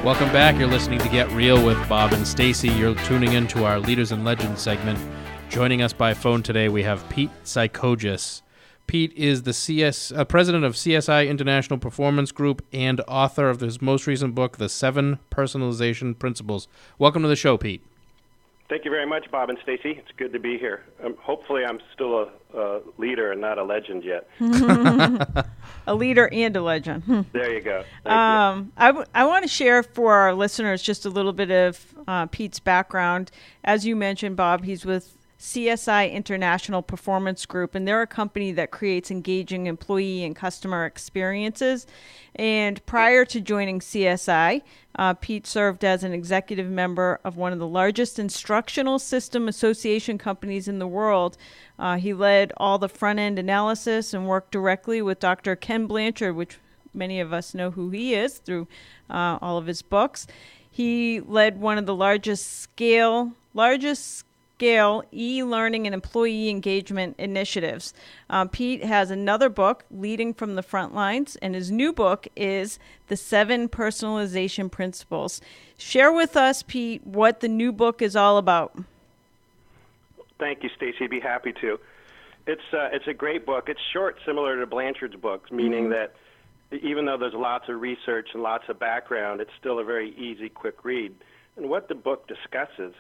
Welcome back. You're listening to Get Real with Bob and Stacy. You're tuning into our Leaders and Legends segment. Joining us by phone today, we have Pete Psichogios. Pete is the president of CSI International Performance Group and author of his most recent book, The 7 Personalization Principles. Welcome to the show, Pete. Thank you very much, Bob and Stacy. It's good to be here. Hopefully I'm still a leader and not a legend yet. A leader and a legend. There you go. Thank you. I want to share for our listeners just a little bit of Pete's background. As you mentioned, Bob, he's with CSI International Performance Group, and they're a company that creates engaging employee and customer experiences. And prior to joining CSI, Pete served as an executive member of one of the largest instructional system association companies in the world. He led all the front-end analysis and worked directly with Dr. Ken Blanchard, which many of us know who he is through all of his books. He led one of the largest scale e-learning and employee engagement initiatives. Pete has another book, Leading from the Front Lines, and his new book is The 7 Personalization Principles. Share with us, Pete, what the new book is all about. Thank you, Stacy. I'd be happy to. It's a great book. It's short, similar to Blanchard's books, meaning that even though there's lots of research and lots of background, it's still a very easy, quick read. And what the book discusses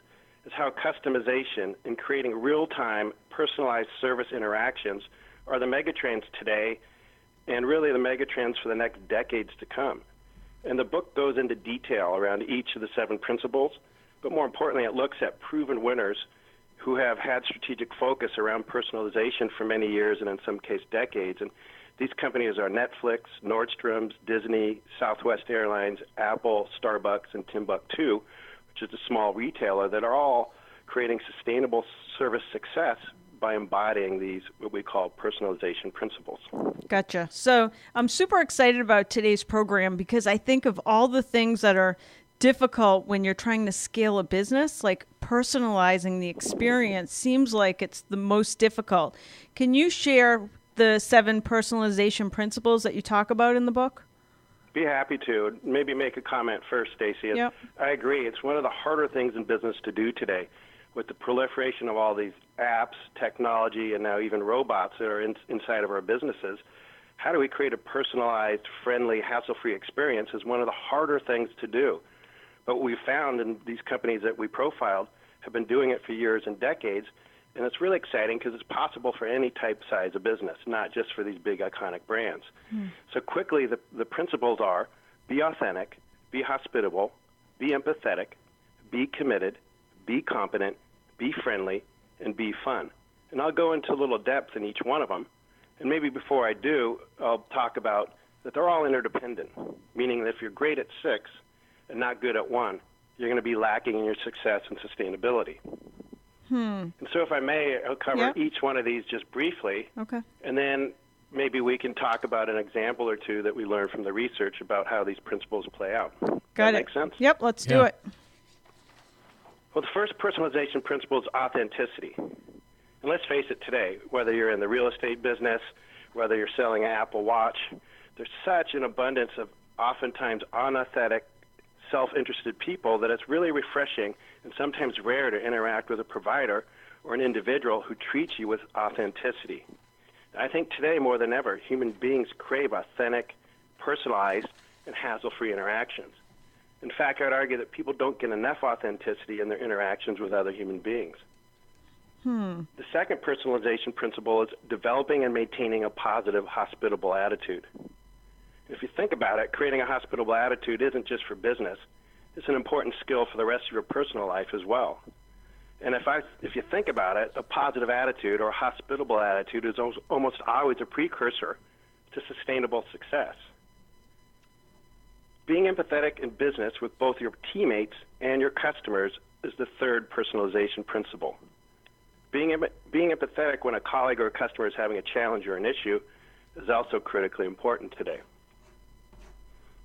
is how customization and creating real-time, personalized service interactions are the megatrends today and really the megatrends for the next decades to come. And the book goes into detail around each of the 7 principles, but more importantly, it looks at proven winners who have had strategic focus around personalization for many years and in some cases decades. And these companies are Netflix, Nordstrom's, Disney, Southwest Airlines, Apple, Starbucks, and Timbuktu, which is a small retailer, that are all creating sustainable service success by embodying these, what we call personalization principles. Gotcha. So I'm super excited about today's program because I think of all the things that are difficult when you're trying to scale a business, like personalizing the experience seems like it's the most difficult. Can you share the 7 personalization principles that you talk about in the book? Be happy to. Maybe make a comment first, Stacy. Yep. I agree. It's one of the harder things in business to do today. With the proliferation of all these apps, technology, and now even robots that are inside of our businesses, how do we create a personalized, friendly, hassle-free experience is one of the harder things to do. But what we found in these companies that we profiled have been doing it for years and decades, and it's really exciting because it's possible for any type size of business, not just for these big iconic brands. So quickly, the principles are be authentic, be hospitable, be empathetic, be committed, be competent, be friendly, and be fun. And I'll go into a little depth in each one of them. And maybe before I do, I'll talk about that they're all interdependent, meaning that if you're great at 6 and not good at 1, you're going to be lacking in your success and sustainability. And so if I may, I'll cover each one of these just briefly. Okay. And then maybe we can talk about an example or two that we learned from the research about how these principles play out. Got it. Make sense? Yep, let's do it. Well, the first personalization principle is authenticity. And let's face it today, whether you're in the real estate business, whether you're selling an Apple Watch, there's such an abundance of oftentimes unauthentic, self-interested people that it's really refreshing and sometimes rare to interact with a provider or an individual who treats you with authenticity. I think today more than ever, human beings crave authentic, personalized, and hassle-free interactions. In fact, I'd argue that people don't get enough authenticity in their interactions with other human beings. The second personalization principle is developing and maintaining a positive, hospitable attitude. If you think about it, creating a hospitable attitude isn't just for business. It's an important skill for the rest of your personal life as well. And if you think about it, a positive attitude or a hospitable attitude is almost always a precursor to sustainable success. Being empathetic in business with both your teammates and your customers is the third personalization principle. Being empathetic when a colleague or a customer is having a challenge or an issue is also critically important today.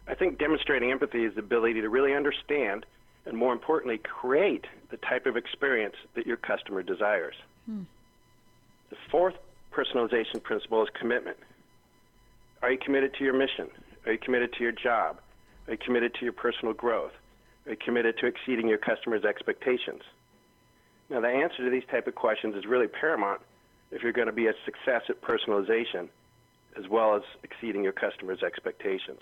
I think demonstrating empathy is the ability to really understand and, more importantly, create the type of experience that your customer desires. The fourth personalization principle is commitment. Are you committed to your mission? Are you committed to your job? Are you committed to your personal growth? Are you committed to exceeding your customers' expectations? Now, the answer to these type of questions is really paramount if you're going to be a success at personalization as well as exceeding your customers' expectations.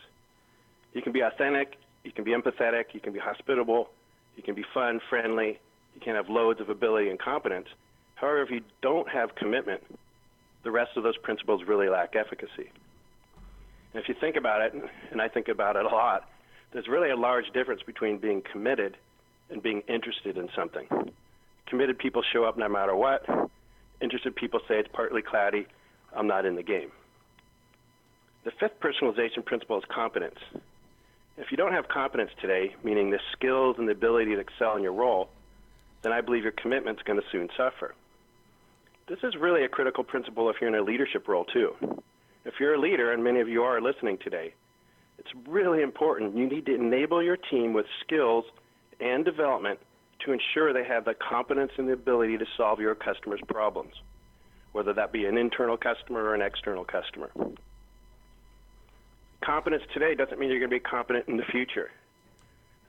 You can be authentic, you can be empathetic, you can be hospitable, you can be fun, friendly, you can have loads of ability and competence. However, if you don't have commitment, the rest of those principles really lack efficacy. And if you think about it, and I think about it a lot, there's really a large difference between being committed and being interested in something. Committed people show up no matter what. Interested people say it's partly cloudy, I'm not in the game. The fifth personalization principle is competence. If you don't have competence today, meaning the skills and the ability to excel in your role, then I believe your commitment's going to soon suffer. This is really a critical principle if you're in a leadership role too. If you're a leader, and many of you are listening today, it's really important. You need to enable your team with skills and development to ensure they have the competence and the ability to solve your customers' problems, whether that be an internal customer or an external customer. Competence today doesn't mean you're going to be competent in the future.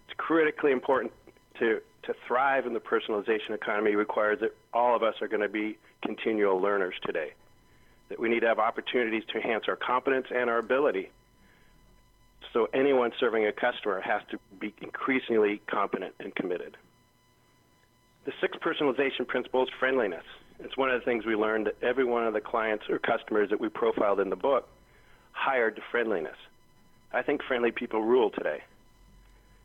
It's critically important to thrive in the personalization economy requires that all of us are going to be continual learners today, that we need to have opportunities to enhance our competence and our ability. So anyone serving a customer has to be increasingly competent and committed. The sixth personalization principle is friendliness. It's one of the things we learned that every one of the clients or customers that we profiled in the book hired to friendliness. I think friendly people rule today.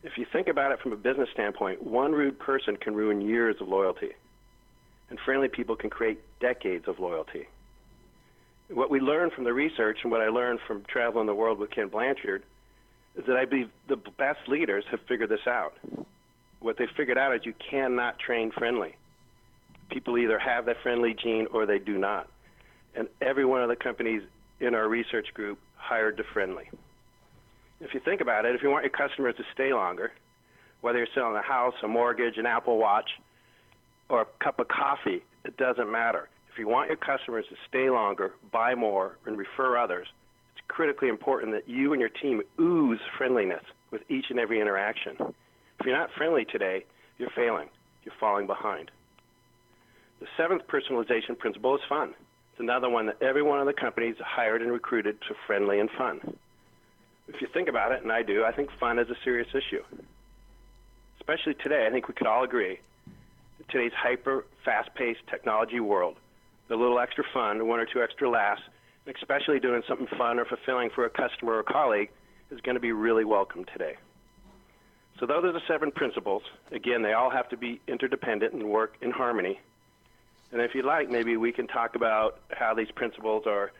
If you think about it from a business standpoint, one rude person can ruin years of loyalty, and friendly people can create decades of loyalty. What we learned from the research and what I learned from traveling the world with Ken Blanchard is that I believe the best leaders have figured this out. What they figured out is you cannot train friendly. People either have that friendly gene or they do not. And every one of the companies in our research group hired to friendly. If you think about it, if you want your customers to stay longer, whether you're selling a house, a mortgage, an Apple Watch, or a cup of coffee, it doesn't matter. If you want your customers to stay longer, buy more, and refer others, it's critically important that you and your team ooze friendliness with each and every interaction. If you're not friendly today, you're failing. You're falling behind. The seventh personalization principle is fun. It's another one that every one of the companies hired and recruited to friendly and fun. If you think about it, and I do, I think fun is a serious issue. Especially today, I think we could all agree that today's hyper, fast-paced technology world, the little extra fun, one or two extra laughs, and especially doing something fun or fulfilling for a customer or colleague is going to be really welcome today. So those are the seven principles. Again, they all have to be interdependent and work in harmony. And if you'd like, maybe we can talk about how these principles are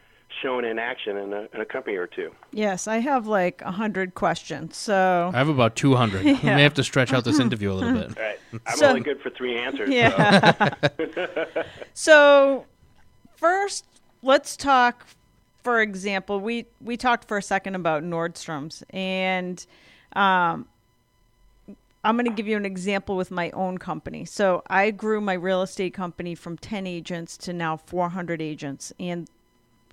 shown in action in a company or two. Yes, I have like 100 questions. So I have about 200. Yeah. We may have to stretch out this interview a little bit. All right. I'm only good for 3 answers. Yeah. So first, let's talk, for example, we talked for a second about Nordstrom's, and I'm going to give you an example with my own company. So I grew my real estate company from 10 agents to now 400 agents. And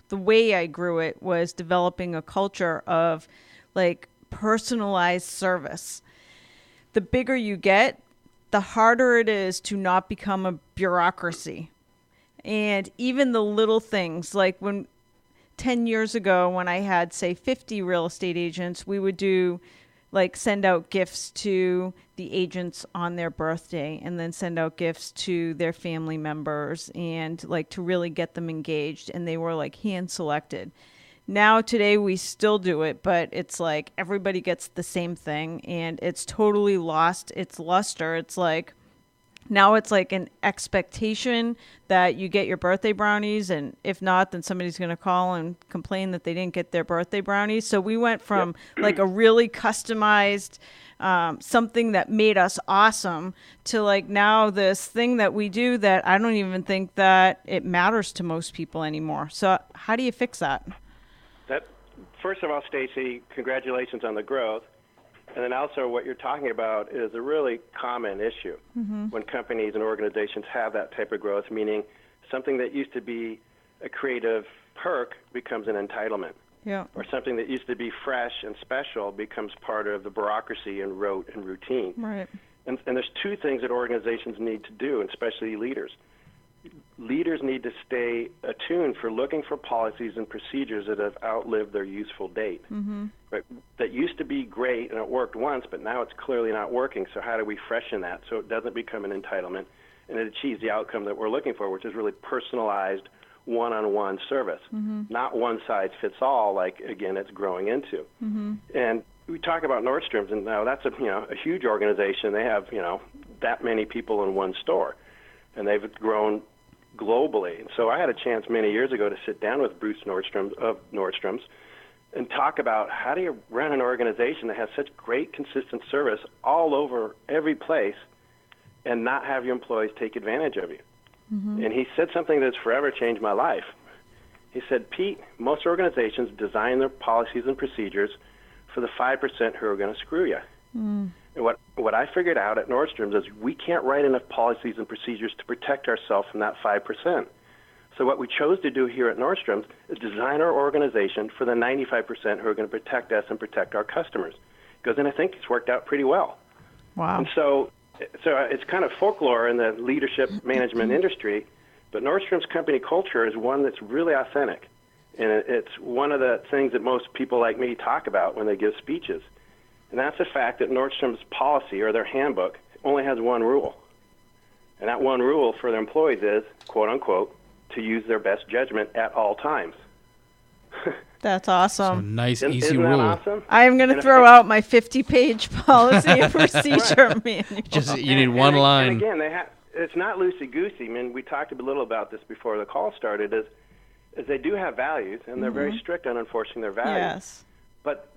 the way I grew it was developing a culture of like personalized service. The bigger you get, the harder it is to not become a bureaucracy. And even the little things, like when 10 years ago when I had, say, 50 real estate agents, we would do like send out gifts to the agents on their birthday and then send out gifts to their family members and like to really get them engaged. And they were like hand selected. Now today we still do it, but it's like everybody gets the same thing and it's totally lost its luster. It's like now it's like an expectation that you get your birthday brownies, and if not, then somebody's going to call and complain that they didn't get their birthday brownies. So we went from like a really customized something that made us awesome to like now this thing that we do that I don't even think that it matters to most people anymore. So how do you fix that? First of all, Stacy, congratulations on the growth. And then also what you're talking about is a really common issue when companies and organizations have that type of growth, meaning something that used to be a creative perk becomes an entitlement. Yeah. or something that used to be fresh and special becomes part of the bureaucracy and rote and routine. Right. And there's two things that organizations need to do, and especially leaders. Leaders need to stay attuned for looking for policies and procedures that have outlived their useful date. Mm-hmm. Right? That used to be great and it worked once, but now it's clearly not working. So how do we freshen that so it doesn't become an entitlement and it achieves the outcome that we're looking for, which is really personalized, one-on-one service, not one size fits all, like again it's growing into. And we talk about Nordstrom's, and now that's a huge organization. They have that many people in one store, and they've grown globally. And so I had a chance many years ago to sit down with Bruce Nordstrom of Nordstrom's and talk about how do you run an organization that has such great consistent service all over every place and not have your employees take advantage of you. And he said something that's forever changed my life. He said, Pete, most organizations design their policies and procedures for the 5% who are going to screw you. And what I figured out at Nordstrom's is we can't write enough policies and procedures to protect ourselves from that 5%. So what we chose to do here at Nordstrom's is design our organization for the 95% who are going to protect us and protect our customers. And I think it's worked out pretty well. Wow. And so it's kind of folklore in the leadership management industry, but Nordstrom's company culture is one that's really authentic. And it's one of the things that most people like me talk about when they give speeches. And that's the fact that Nordstrom's policy or their handbook only has one rule. And that one rule for their employees is, quote unquote, to use their best judgment at all times. That's awesome. So nice, easy Isn't rule. that awesome? I'm going to throw out my 50-page policy and procedure manual. You need one line. And again, it's not loosey-goosey. I mean, we talked a little about this before the call started, is they do have values, and they're very strict on enforcing their values. Yes.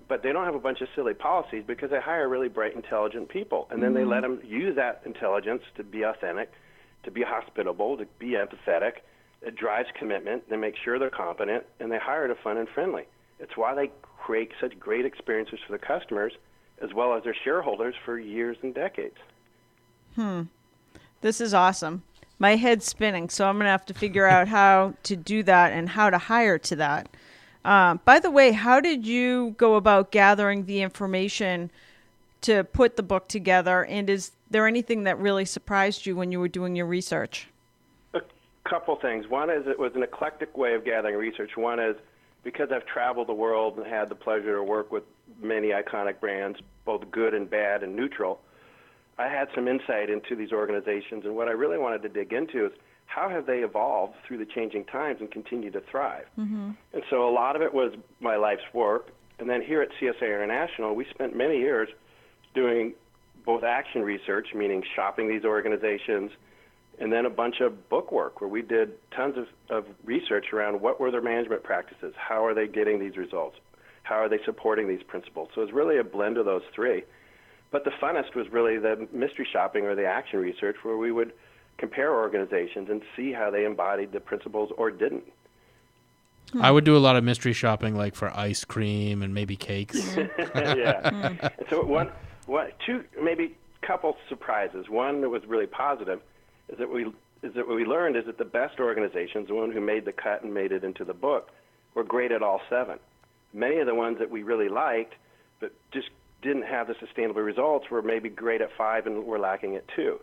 But they don't have a bunch of silly policies because they hire really bright, intelligent people, and then they let them use that intelligence to be authentic, to be hospitable, to be empathetic. It drives commitment. They make sure they're competent, and they hire to fun and friendly. It's why they create such great experiences for the customers as well as their shareholders for years and decades. This is awesome. My head's spinning, so I'm going to have to figure out how to do that and how to hire to that. By the way, how did you go about gathering the information to put the book together? And is there anything that really surprised you when you were doing your research? A couple things. One is it was an eclectic way of gathering research. One is because I've traveled the world and had the pleasure to work with many iconic brands, both good and bad and neutral, I had some insight into these organizations. And what I really wanted to dig into is how have they evolved through the changing times and continue to thrive? And so a lot of it was my life's work. And then here at CSA International, we spent many years doing both action research, meaning shopping these organizations, and then a bunch of book work where we did tons of research around what were their management practices, how are they getting these results, how are they supporting these principles. So it's really a blend of those three. But the funnest was really the mystery shopping or the action research where we would compare organizations and see how they embodied the principles or didn't. I would do a lot of mystery shopping, like for ice cream and maybe cakes. Yeah. And so two, maybe couple surprises. One that was really positive is that what we learned is that the best organizations, the one who made the cut and made it into the book, were great at all seven. Many of the ones that we really liked but just didn't have the sustainable results were maybe great at 5 and were lacking at 2.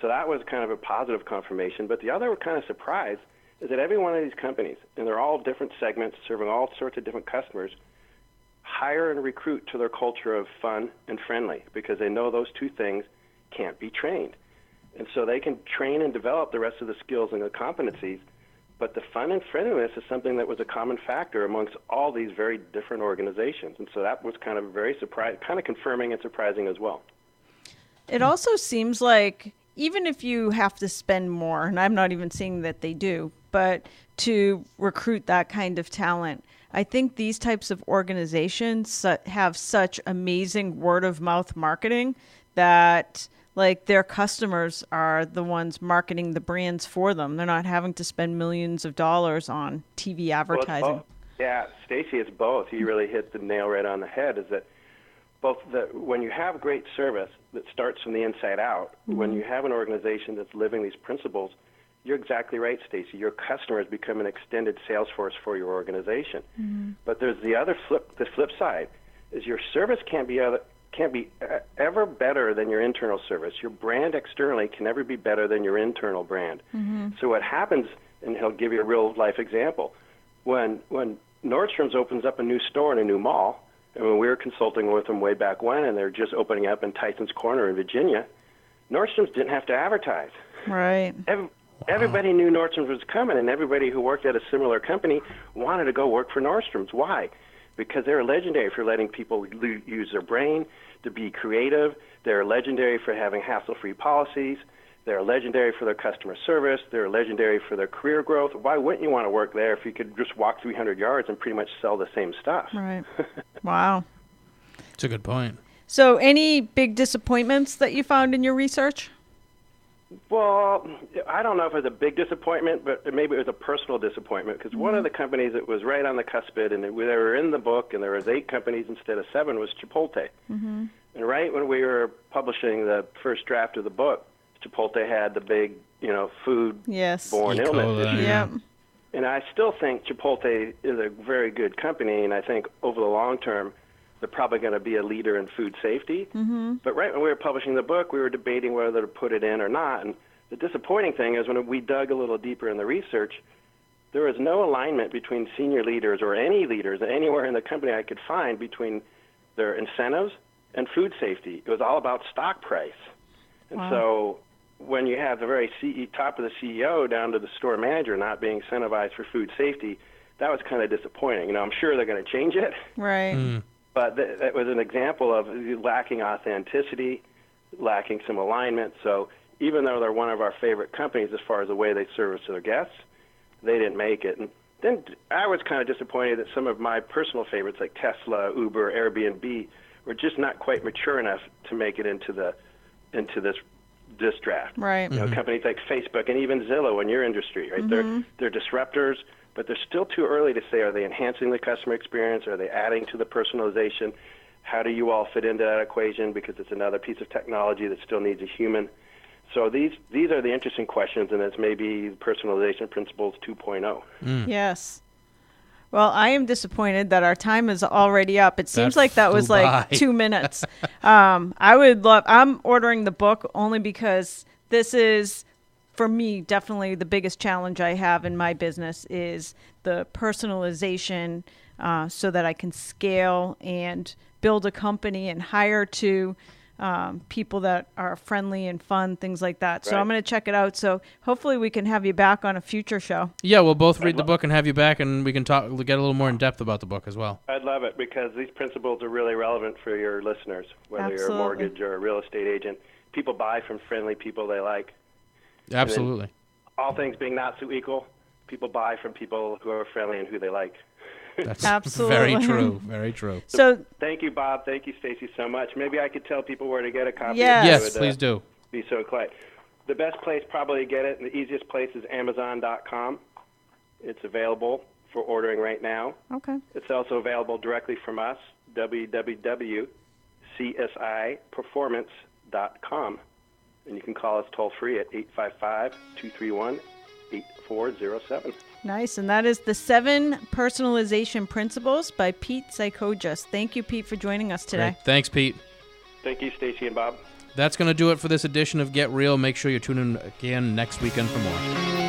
So that was kind of a positive confirmation. But the other kind of surprise is that every one of these companies, and they're all different segments serving all sorts of different customers, hire and recruit to their culture of fun and friendly because they know those two things can't be trained. And so they can train and develop the rest of the skills and the competencies, but the fun and friendliness is something that was a common factor amongst all these very different organizations. And so that was kind of very kind of confirming and surprising as well. It also seems like even if you have to spend more, and I'm not even saying that they do, but to recruit that kind of talent, I think these types of organizations have such amazing word-of-mouth marketing that like their customers are the ones marketing the brands for them. They're not having to spend millions of dollars on TV advertising. Yeah, Stacy, it's both. You really hit the nail right on the head, is that when you have great service that starts from the inside out, when you have an organization that's living these principles, you're exactly right, Stacy. Your customers become an extended sales force for your organization. Mm-hmm. But there's the flip side is your service can't be ever better than your internal service. Your brand externally can never be better than your internal brand. Mm-hmm. So what happens, and he'll give you a real life example, when Nordstrom's opens up a new store in a new mall, and when we were consulting with them way back when, and they're just opening up in Tyson's Corner in Virginia, Nordstrom's didn't have to advertise. Right. Everybody knew Nordstrom's was coming, and everybody who worked at a similar company wanted to go work for Nordstrom's. Why? Because they're legendary for letting people use their brain to be creative. They're legendary for having hassle-free policies. They're legendary for their customer service. They're legendary for their career growth. Why wouldn't you want to work there if you could just walk 300 yards and pretty much sell the same stuff? Right. Wow. That's a good point. So any big disappointments that you found in your research? Well, I don't know if it was a big disappointment, but maybe it was a personal disappointment, because one of the companies that was right on the cusp, and they were in the book, and there was 8 companies instead of 7, was Chipotle. Mm-hmm. And right when we were publishing the first draft of the book, Chipotle had the big, food-borne illness issue. Yep. And I still think Chipotle is a very good company, and I think over the long term, they're probably going to be a leader in food safety. Mm-hmm. But right when we were publishing the book, we were debating whether to put it in or not. And the disappointing thing is when we dug a little deeper in the research, there was no alignment between senior leaders or any leaders anywhere in the company I could find between their incentives and food safety. It was all about stock price. And so when you have the very top of the CEO down to the store manager not being incentivized for food safety, that was kind of disappointing. I'm sure they're going to change it. Right. Mm. But that was an example of lacking authenticity, lacking some alignment. So even though they're one of our favorite companies as far as the way they service their guests, they didn't make it. And then I was kind of disappointed that some of my personal favorites like Tesla, Uber, Airbnb were just not quite mature enough to make it into this draft. Right. Companies like Facebook and even Zillow in your industry, right? Mm-hmm. They're disruptors, but they're still too early to say, are they enhancing the customer experience? Are they adding to the personalization? How do you all fit into that equation? Because it's another piece of technology that still needs a human. So these are the interesting questions, and it's maybe personalization principles 2.0. Mm. Yes. Well, I am disappointed that our time is already up. It seems like that was like 2 minutes. I'm ordering the book only because this is, for me, definitely the biggest challenge I have in my business is the personalization so that I can scale and build a company and hire to people that are friendly and fun, things like that. So I'm going to check it out. So hopefully we can have you back on a future show. Yeah, we'll both read the book and have you back, and we can get a little more in depth about the book as well. I'd love it, because these principles are really relevant for your listeners, whether you're a mortgage or a real estate agent. People buy from friendly people they like. Absolutely. All things being not so equal, people buy from people who are friendly and who they like. That's absolutely very true. Very true. So thank you, Bob. Thank you, Stacy, so much. Maybe I could tell people where to get a copy. Yes, please do. Be so glad. The best place probably to get it, and the easiest place, is Amazon.com. It's available for ordering right now. Okay. It's also available directly from us, www.csiperformance.com. And you can call us toll-free at 855-231-8407. Nice. And that is The 7 Personalization Principles by Pete Psichogios. Thank you, Pete, for joining us today. Great. Thanks, Pete. Thank you, Stacy and Bob. That's going to do it for this edition of Get Real. Make sure you tune in again next weekend for more.